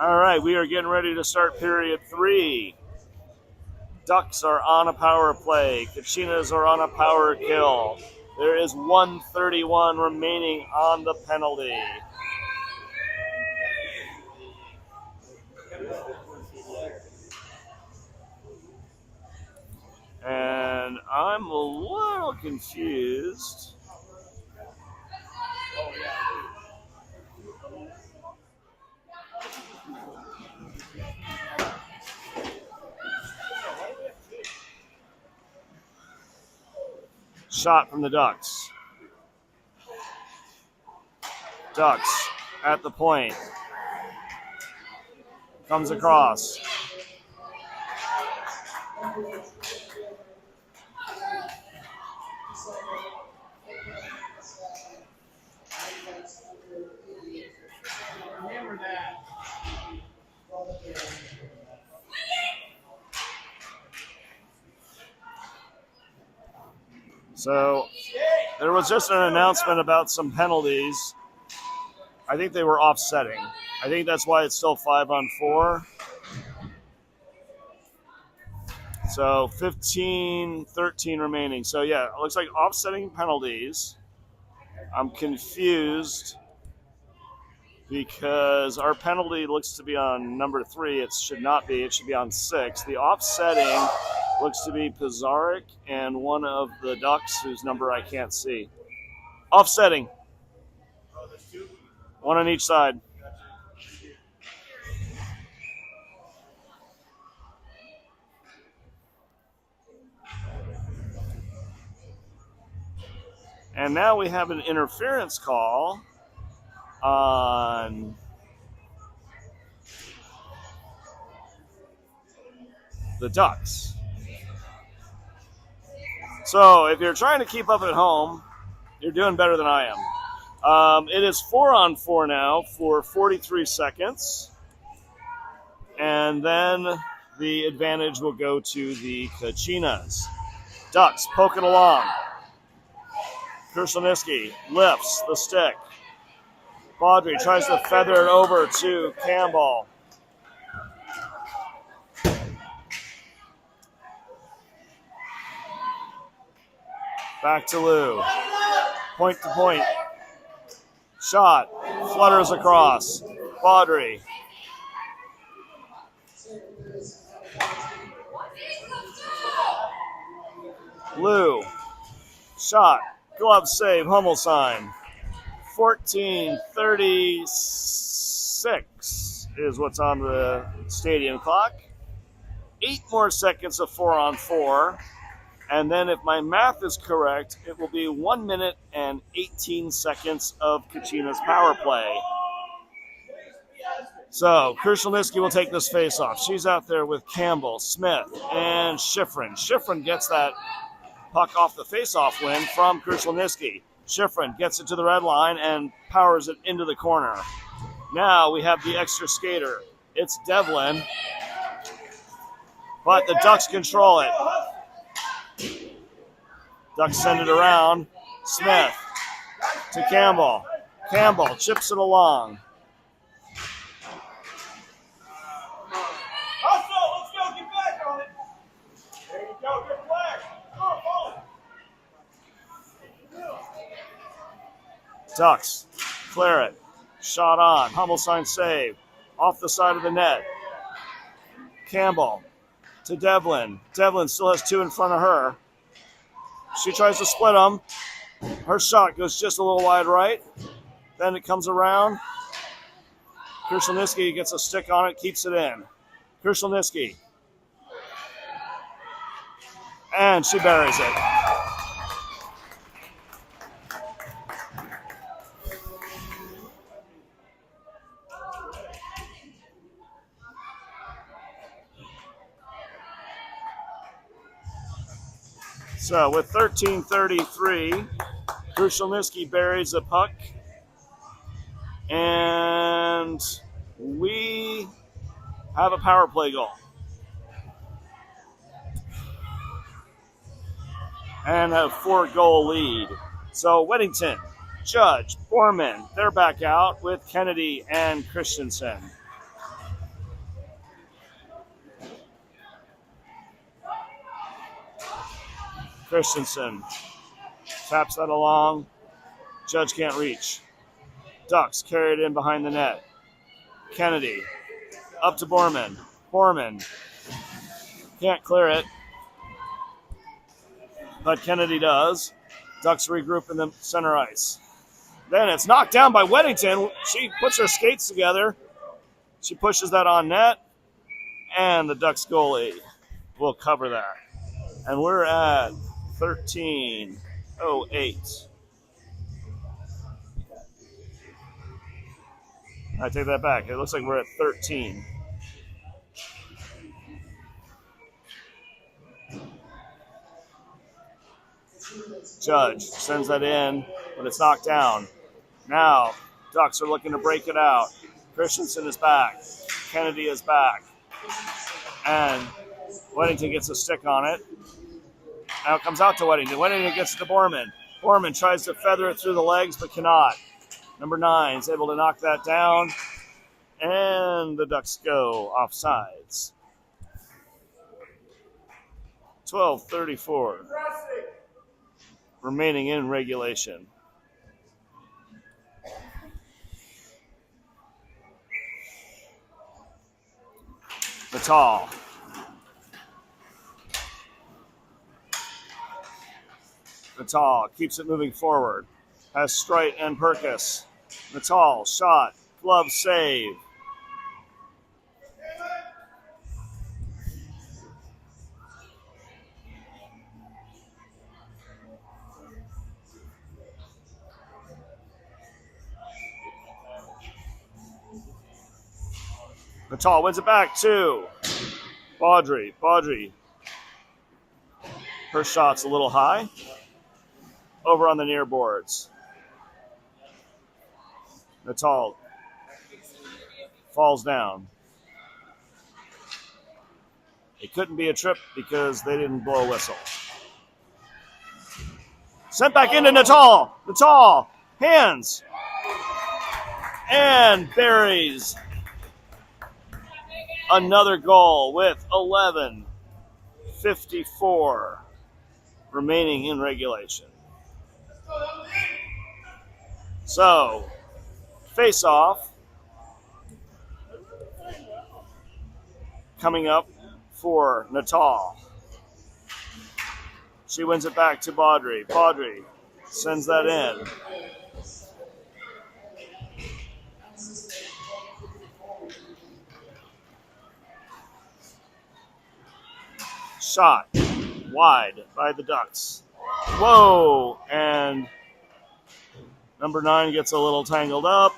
All right, we are getting ready to start period 3. Ducks are on a power play. Kachinas are on a power kill. There is 1:31 remaining on the penalty. And I'm a little confused. Shot from the Ducks. Ducks at the point. Comes across. Remember that. So there was just an announcement about some penalties. I think they were offsetting. I think that's why it's still 5-on-4. So 15-13 remaining. So yeah, it looks like offsetting penalties. I'm confused because our penalty looks to be on number 3. It should not be. It should be on 6. The offsetting looks to be Pizarnik and one of the Ducks whose number I can't see. Offsetting. One on each side. And now we have an interference call on the Ducks. So if you're trying to keep up at home, you're doing better than I am. It is 4-on-4 now for 43 seconds. And then the advantage will go to the Kachinas. Ducks poking along. Krushelnicki lifts the stick. Baudry tries to feather it over to Campbell. Back to Lou. Point to point. Shot. Flutters across. Baudry. Lou. Shot. Glove save. Hummel sign. 14:36 is what's on the stadium clock. 8 more seconds of 4-on-4. And then if my math is correct, it will be 1 minute and 18 seconds of Kachinas power play. So Krushelnyski will take this face-off. She's out there with Campbell, Smith, and Schifrin. Schifrin gets that puck off the face-off win from Krushelnyski. Schifrin gets it to the red line and powers it into the corner. Now we have the extra skater. It's Devlin, but the Ducks control it. Ducks send it around. Smith to Campbell. Campbell chips it along. Let's go. Get back on it. There you go. Get flag. Come on. Ducks clear it. Shot on. Hummel sign save. Off the side of the net. Campbell to Devlin. Devlin still has 2 in front of her. She tries to split them. Her shot goes just a little wide right. Then it comes around. Krushelnyski gets a stick on it, keeps it in. Krushelnyski. And she buries it. So with 13:33, Krushelnyski buries the puck. And we have a power play goal. And a 4-goal lead. So Weddington, Judge, Borman, they're back out with Kennedy and Christensen. Christensen taps that along. Judge can't reach. Ducks carry it in behind the net. Kennedy up to Borman. Borman can't clear it, but Kennedy does. Ducks regroup in the center ice. Then it's knocked down by Weddington. She puts her skates together. She pushes that on net, and the Ducks goalie will cover that. And we're at 13:08. I take that back. It looks like we're at 13. Judge sends that in, but it's knocked down. Now, Ducks are looking to break it out. Christensen is back. Kennedy is back. And Weddington gets a stick on it. Now it comes out to Weddington. Weddington gets it to Borman. Borman tries to feather it through the legs, but cannot. Number 9 is able to knock that down. And the Ducks go offsides. 12:34 remaining in regulation. Natal. Natal keeps it moving forward. Has Strite and Perkis. Natal, shot, glove save. Natal wins it back to Baudry. Baudry. Her shot's a little high. Over on the near boards. Natal falls down. It couldn't be a trip because they didn't blow a whistle. Sent back into Natal. Natal, hands. And buries another goal with 11:54 remaining in regulation. So, face off coming up for Natal. She wins it back to Baudry. Baudry sends that in. Shot wide by the Ducks. Whoa! And number 9 gets a little tangled up.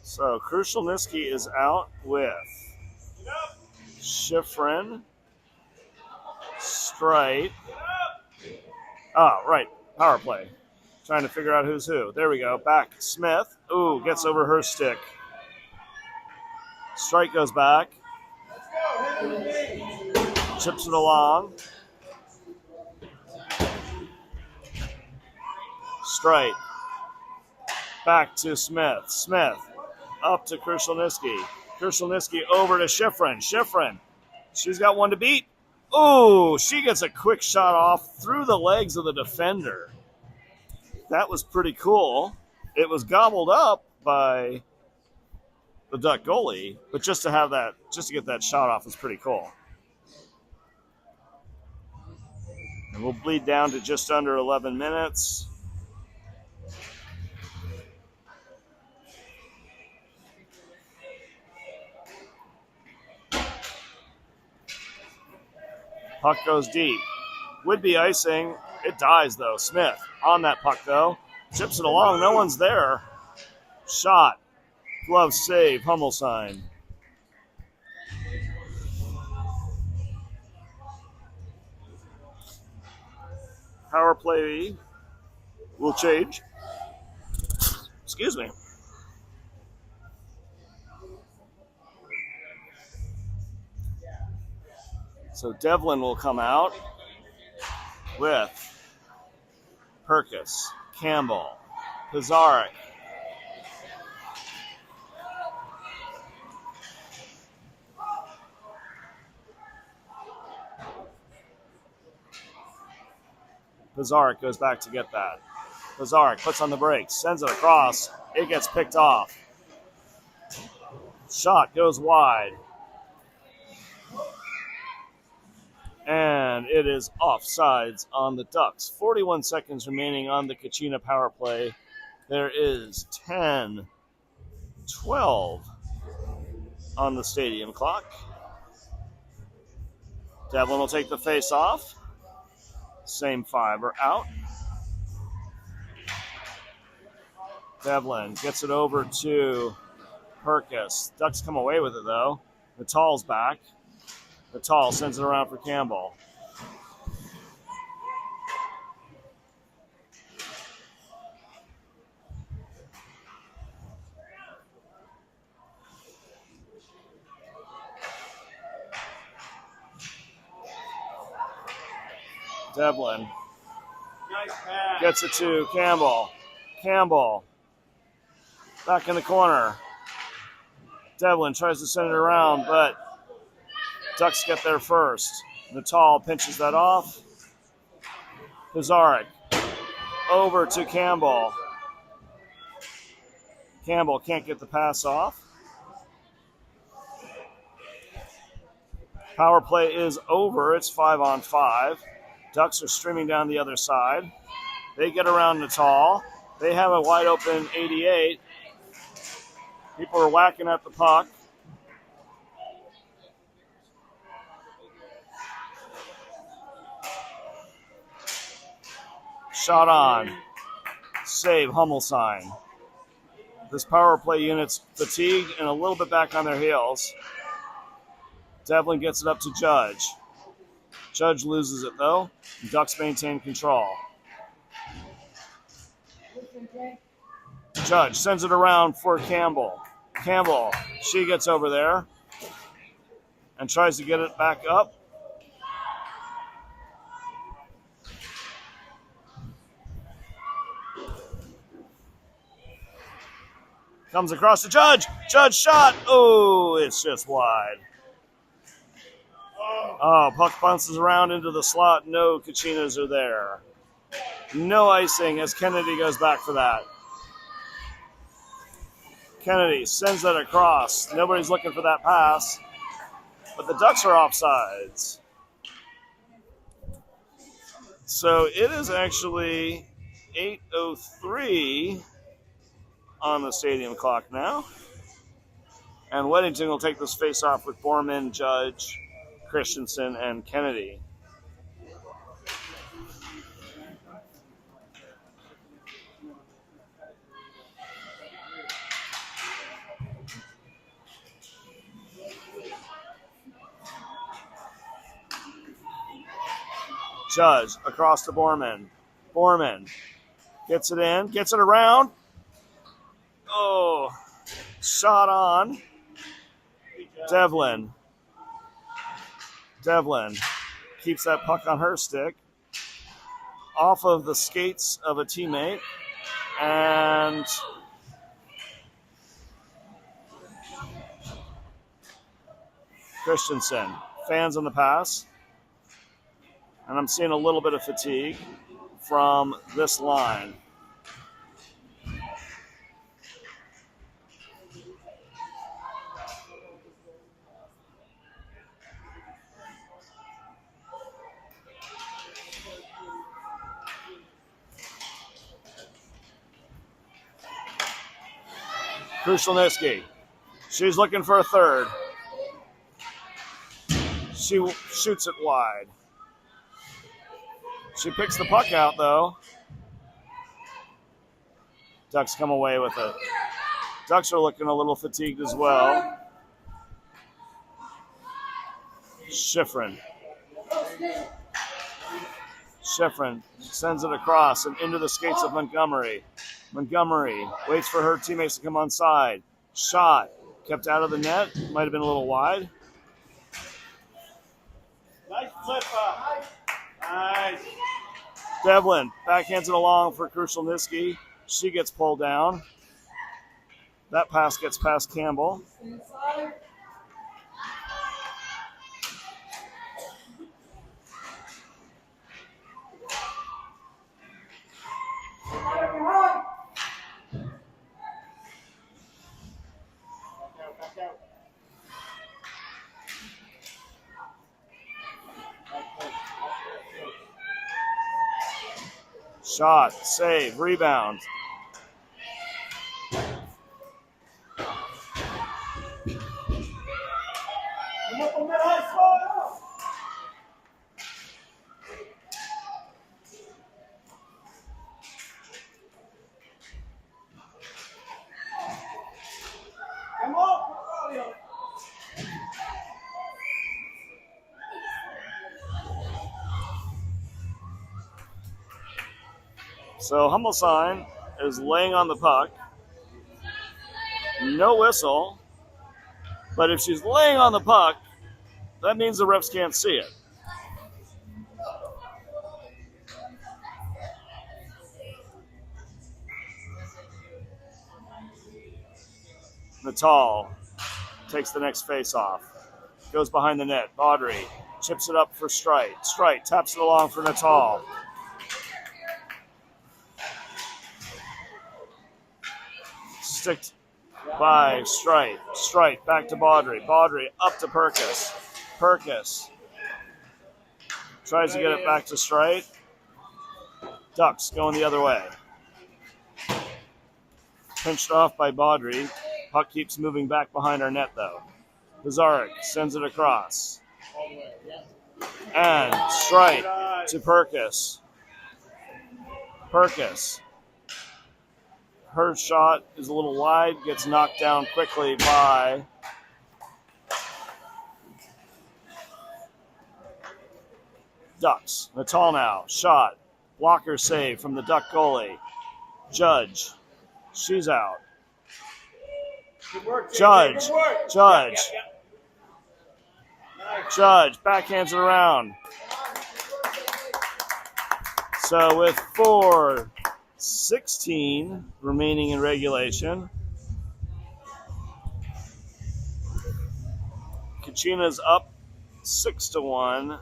So Krushelniski is out with Schifrin, Strite. Oh, right. Power play. Trying to figure out who's who. There we go. Back. Smith. Ooh, gets over her stick. Strite goes back. Chips it along. Strite. Back to Smith. Smith. Up to Krushelniski. Krushelniski over to Schifrin. Schifrin. She's got one to beat. Oh, she gets a quick shot off through the legs of the defender. That was pretty cool. It was gobbled up by the Duck goalie, but just to get that shot off was pretty cool. And we'll bleed down to just under 11 minutes. Puck goes deep. Would be icing. It dies, though. Smith on that puck, though. Chips it along. No one's there. Shot. Glove save. Hummelsign. Power play will change. Excuse me. So Devlin will come out with Perkis, Campbell, Pizarnik. Pizarnik goes back to get that. Pizarnik puts on the brakes, sends it across. It gets picked off. Shot goes wide. And it is offsides on the Ducks. 41 seconds remaining on the Kachina power play. There is 10-12 on the stadium clock. Devlin will take the face off. Same 5 are out. Devlin gets it over to Perkis. Ducks come away with it, though. Natal's back. Natal sends it around for Campbell. Devlin gets it to Campbell. Campbell back in the corner. Devlin tries to send it around, but Ducks get there first. Natal pinches that off. Pizarnik over to Campbell. Campbell can't get the pass off. Power play is over. It's 5-on-5. Ducks are streaming down the other side. They get around Natal. They have a wide open 88. People are whacking at the puck. Shot on. Save, Hummelsign. This power play unit's fatigued and a little bit back on their heels. Devlin gets it up to Judge. Judge loses it, though. Ducks maintain control. Judge sends it around for Campbell. Campbell, she gets over there and tries to get it back up. Comes across the Judge. Judge shot. Oh, it's just wide. Oh, puck bounces around into the slot. No Kachinas are there. No icing as Kennedy goes back for that. Kennedy sends that across. Nobody's looking for that pass. But the Ducks are offsides. So it is actually 8:03 on the stadium clock now. And Weddington will take this face-off with Borman, Judge, Christensen, and Kennedy. Judge across to Borman. Borman gets it in, gets it around. Oh, shot on. Devlin. Devlin keeps that puck on her stick. Off of the skates of a teammate. And Christensen. Fans on the pass. And I'm seeing a little bit of fatigue from this line. Krushelnicki. She's looking for a third. She shoots it wide. She picks the puck out, though. Ducks come away with it. Ducks are looking a little fatigued as well. Schifrin. Schifrin sends it across and into the skates of Montgomery. Montgomery waits for her teammates to come on side. Shot. Kept out of the net. Might have been a little wide. Nice flip up. Nice. Devlin backhands it along for Krushelnicki. She gets pulled down. That pass gets past Campbell. Shot, save, rebound. So Hummelstein is laying on the puck. No whistle. But if she's laying on the puck, that means the refs can't see it. Natal takes the next face-off. Goes behind the net. Baudry chips it up for Strite. Strite taps it along for Natal. Sticked by Strite. Strite back to Baudry. Baudry up to Perkis. Perkis tries to get it back to Strite. Ducks going the other way. Pinched off by Baudry. Puck keeps moving back behind our net, though. Bizarric sends it across. And Strite to Perkis. Perkis. Her shot is a little wide, gets knocked down quickly by Ducks. Natal now, shot, blocker save from the Duck goalie. Judge She's out. Good work, JJ. Judge. Good work. Judge. Nice. Judge backhands it around. So with 4:16 remaining in regulation, Kachinas up 6-1.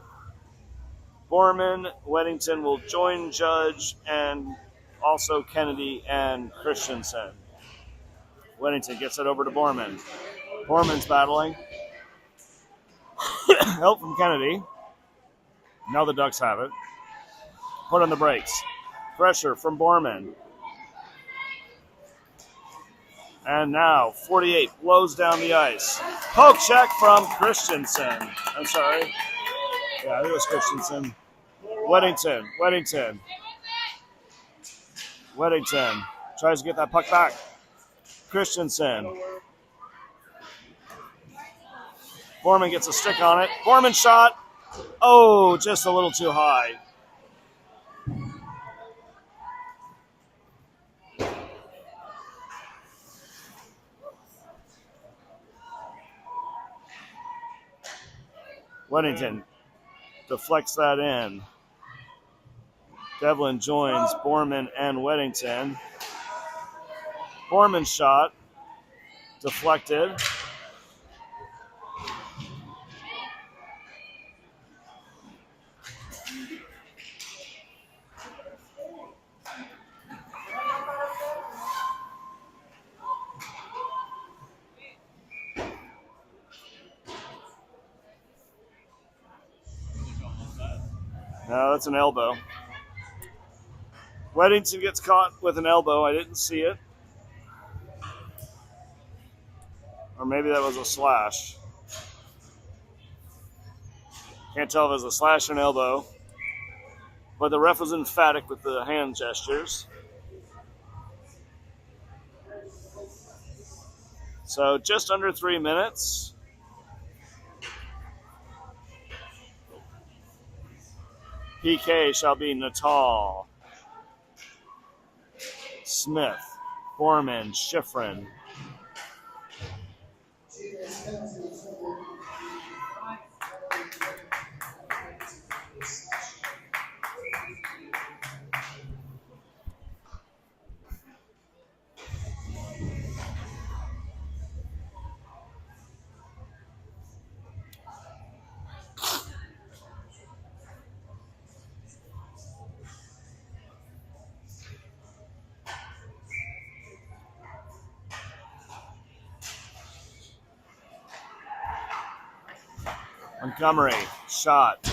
Borman, Weddington will join Judge, and also Kennedy and Christensen. Weddington gets it over to Borman. Borman's battling. Help from Kennedy. Now the Ducks have it. Put on the brakes. Pressure from Borman. And now 48 blows down the ice. Poke check from Christensen. I'm sorry. Yeah, I think it was Christensen. Weddington tries to get that puck back. Christensen. Borman gets a stick on it. Borman shot. Oh, just a little too high. Weddington deflects that in. Devlin joins Borman and Weddington. Borman's shot deflected. No, that's an elbow. Weddington gets caught with an elbow. I didn't see it. Or maybe that was a slash. Can't tell if it was a slash or an elbow. But the ref was emphatic with the hand gestures. So just under 3 minutes. PK shall be Natal, Smith, Borman, Schifrin. Montgomery, shot.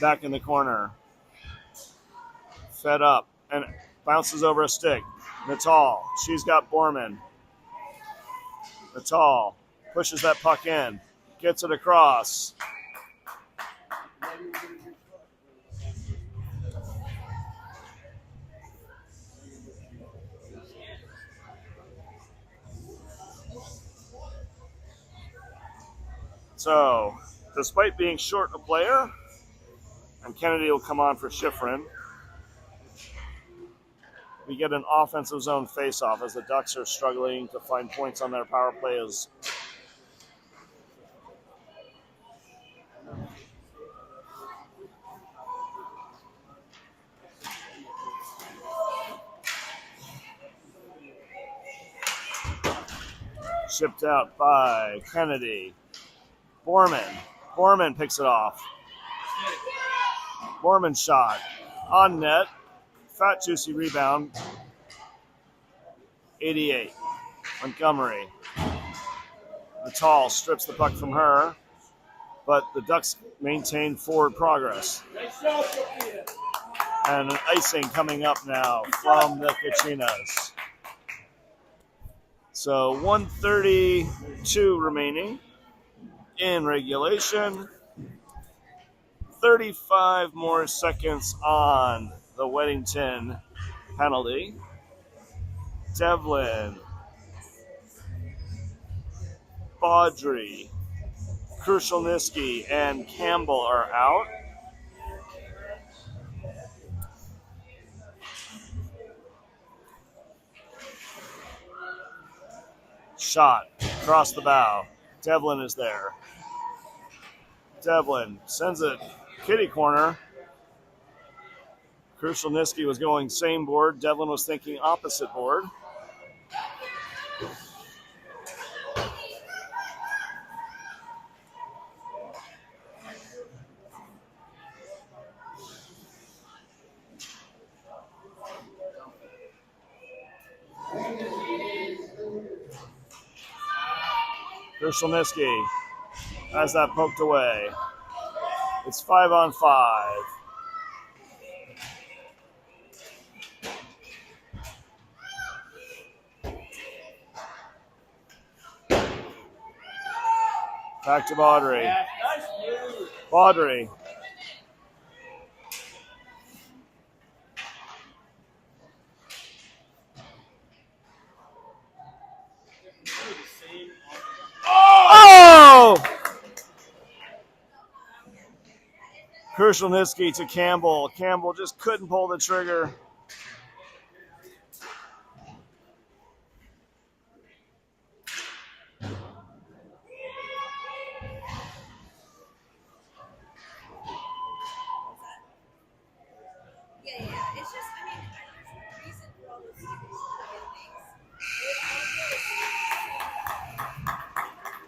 Back in the corner. Fed up and bounces over a stick. Natal, she's got Borman. Natal pushes that puck in. Gets it across. So, despite being short a player, and Kennedy will come on for Schifrin, we get an offensive zone face-off as the Ducks are struggling to find points on their power plays. Shipped out by Kennedy. Borman picks it off. Borman shot on net. Fat, juicy rebound. 88. Montgomery. Natal strips the puck from her, but the Ducks maintain forward progress. And an icing coming up now from the Kachinas. So 1:32 remaining in regulation. 35 more seconds on the Weddington penalty. Devlin, Baudry, Krushelnyski, and Campbell are out. Shot across the bow. Devlin is there. Devlin sends it kitty corner. Krushelnicki was going same board. Devlin was thinking opposite board. Krushelnicki has that poked away. It's 5-on-5. Back to Baudry. Yeah, nice move. Baudry. Oh! Krushelnicki to Campbell. Campbell just couldn't pull the trigger. It's just, I mean, there's no reason for all those stickers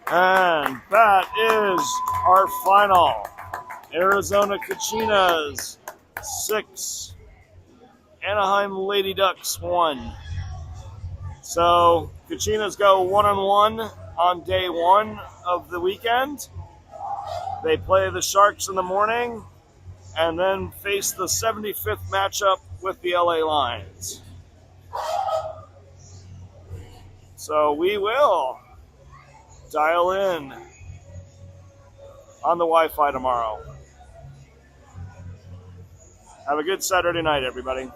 to And that is our final. Arizona Kachinas 6, Anaheim Lady Ducks 1. So Kachinas go 1-1 on day 1 of the weekend. They play the Sharks in the morning and then face the 75th matchup with the LA Lions. So we will dial in on the Wi-Fi tomorrow. Have a good Saturday night, everybody.